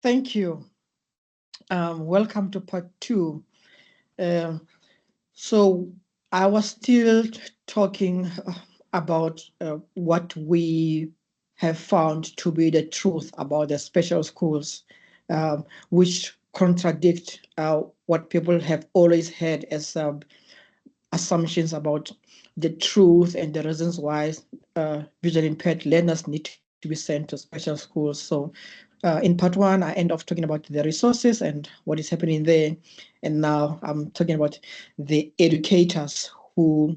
Thank you. Welcome to part two. So I was still talking about what we have found to be the truth about the special schools, which contradict what people have always had as assumptions about the truth and the reasons why visually impaired learners need to be sent to special schools. So in part one, I end off talking about the resources and what is happening there. And now I'm talking about the educators who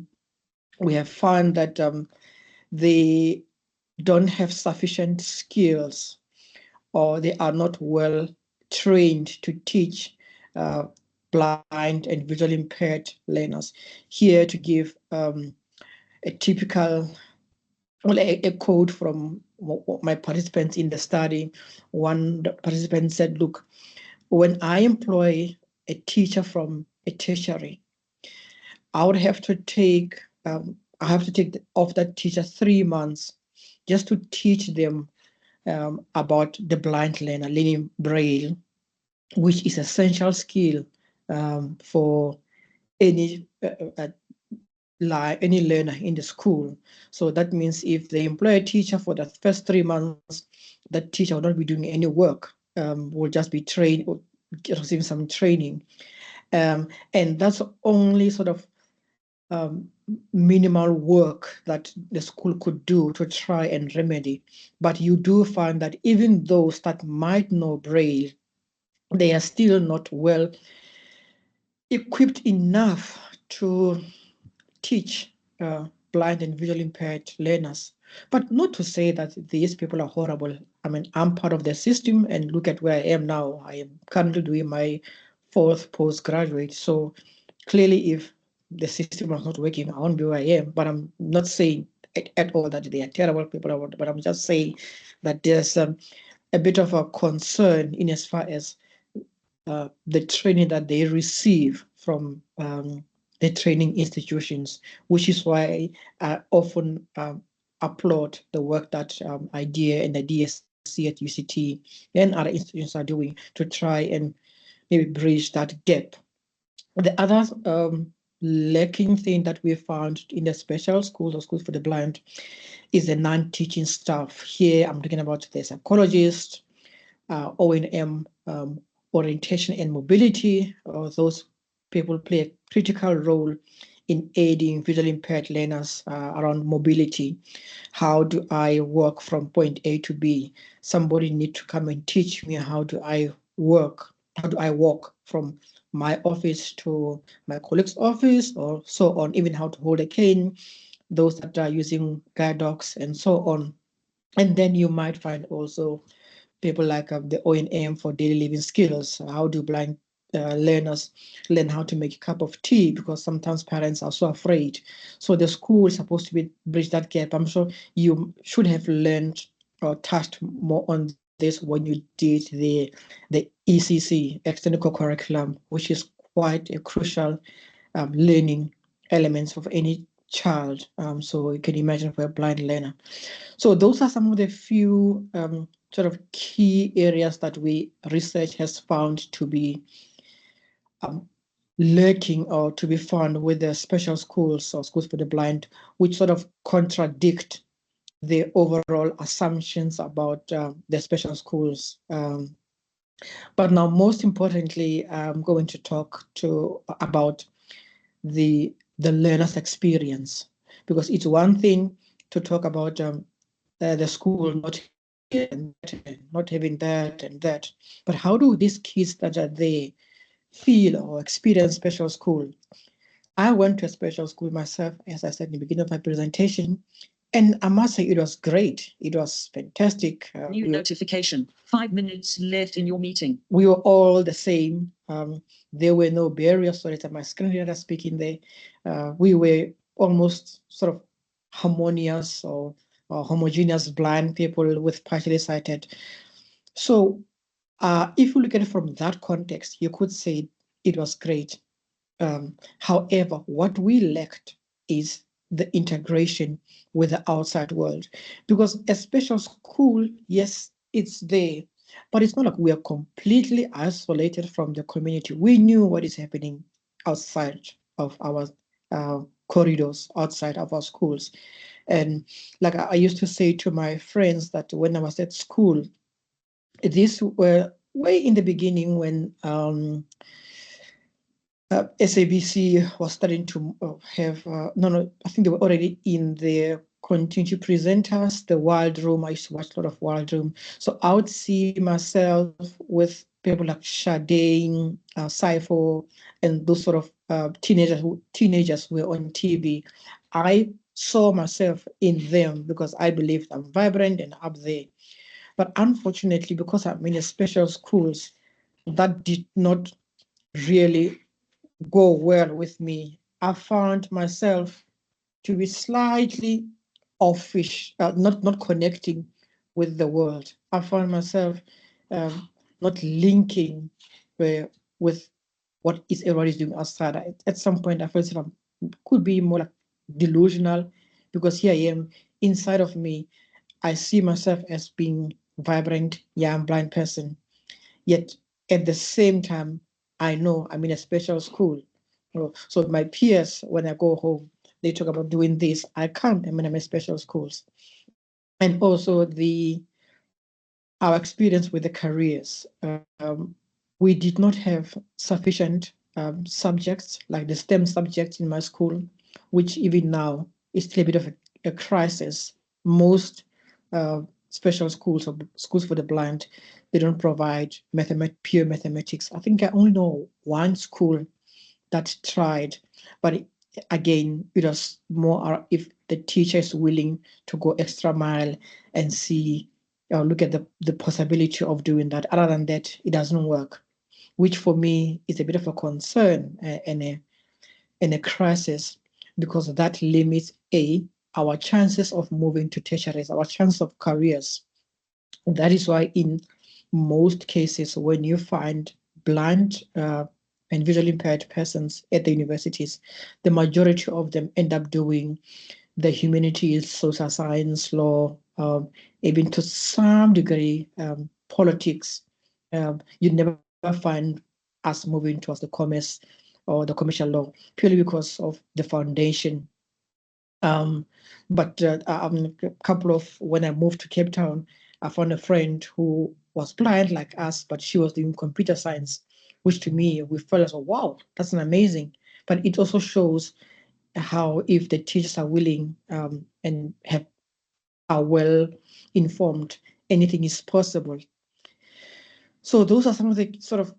we have found that they don't have sufficient skills or they are not well trained to teach blind and visually impaired learners. Here to give a typical, well, a quote from my participants in the study. One participant said, look, when I employ a teacher from a tertiary, I would have to take, I have to take off that teacher 3 months just to teach them about the blind learner, learning Braille, which is essential skill for any any learner in the school. So that means if they employ a teacher for the first 3 months, that teacher will not be doing any work, will just be trained or receiving some training. And that's only sort of minimal work that the school could do to try and remedy. But you do find that even those that might know Braille, they are still not well equipped enough to teach blind and visually impaired learners. But not to say that these people are horrible. I mean, I'm part of the system, and look at where I am now. I am currently doing my fourth postgraduate. So clearly, if the system was not working, I won't be where I am. But I'm not saying at all that they are terrible people, but I'm just saying that there's a bit of a concern in as far as the training that they receive from the training institutions, which is why I often applaud the work that IDEA and the DSC at UCT and other institutions are doing to try and maybe bridge that gap. The other lacking thing that we found in the special schools or schools for the blind is the non-teaching staff. Here I'm talking about the psychologist, O&M, orientation and mobility. Those people play a critical role in aiding visually impaired learners around mobility. How do I work from point A to B? Somebody need to come and teach me how do I work, how do I walk from my office to my colleague's office or so on, even how to hold a cane, those that are using guide dogs and so on. And then you might find also people like the O&M for daily living skills. How do blind learners learn how to make a cup of tea? Because sometimes parents are so afraid. So the school is supposed to bridge that gap. I'm sure you should have learned or touched more on this when you did the ECC, external curriculum, which is quite a crucial learning elements of any child. So you can imagine for a blind learner. So those are some of the few sort of key areas that we research has found to be lurking or to be found with the special schools or schools for the blind, which sort of contradict the overall assumptions about the special schools. But now, most importantly, I'm going to talk about the learner's experience, because it's one thing to talk about the school not not having that and that, but how do these kids that are there feel or experience special school? I went to a special school myself, as I said in the beginning of my presentation, and I must say it was great. It was fantastic. New notification. 5 minutes left in your meeting. We were all the same. There were no barriers. Sorry, it's my screen reader speaking there. We were almost sort of harmonious or homogeneous blind people with partially sighted. So if you look at it from that context, you could say it was great. However, what we lacked is the integration with the outside world, because a special school, yes, it's there, But it's not like we are completely isolated from the community. We knew what is happening outside of our corridors, outside of our schools. And like I used to say to my friends that when I was at school, these were way in the beginning when SABC was starting to have, no, I think they were already in the continue to present us the Wild Room. I used to watch a lot of Wild Room. So I would see myself with people like Sade, Saifo, and those sort of teenagers who were on TV. I saw myself in them because I believed I'm vibrant and up there. But unfortunately, because I'm in a special schools, that did not really go well with me. I found myself to be slightly offish, not connecting with the world. I found myself not linking with what is everybody's doing outside. At some point, I felt that I could be more like delusional because here I am inside of me. I see myself as being vibrant, young, blind person. Yet at the same time, I know I'm in a special school. So my peers, when I go home, they talk about doing this. I can't. I'm in a special schools. And also our experience with the careers. We did not have sufficient subjects like the STEM subjects in my school, which even now is still a bit of a crisis. Most special schools or schools for the blind, they don't provide pure mathematics. I think I only know one school that tried, but again, it was more if the teacher is willing to go extra mile and see, look at the possibility of doing that. Other than that, it doesn't work, which for me is a bit of a concern and a crisis because that limits our chances of moving to tertiaries, our chance of careers. That is why in most cases, when you find blind and visually impaired persons at the universities, the majority of them end up doing the humanities, social science, law, even to some degree, politics. You never find us moving towards the commerce or the commercial law purely because of the foundation. Um, but a couple of when I moved to Cape Town, I found a friend who was blind like us, but she was doing computer science, which to me we felt as, wow, that's an amazing. But it also shows how if the teachers are willing and are well informed, anything is possible. So those are some of the sort of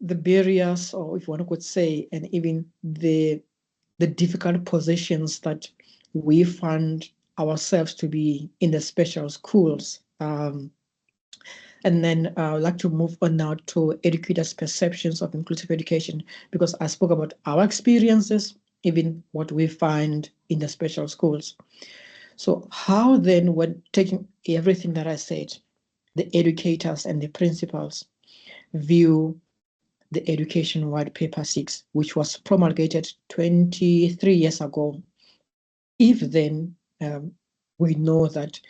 the barriers, or if one could say, and even the difficult positions that we find ourselves to be in the special schools. And then I'd like to move on now to educators' perceptions of inclusive education, because I spoke about our experiences, even what we find in the special schools. So how then, when taking everything that I said, the educators and the principals view the Education White Paper 6, which was promulgated 23 years ago, if then we know that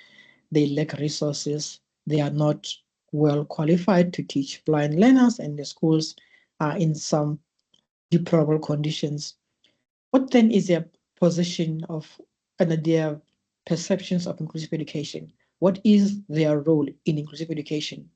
they lack resources, they are not well qualified to teach blind learners, and the schools are in some deplorable conditions. What then is their position of and their perceptions of inclusive education? What is their role in inclusive education?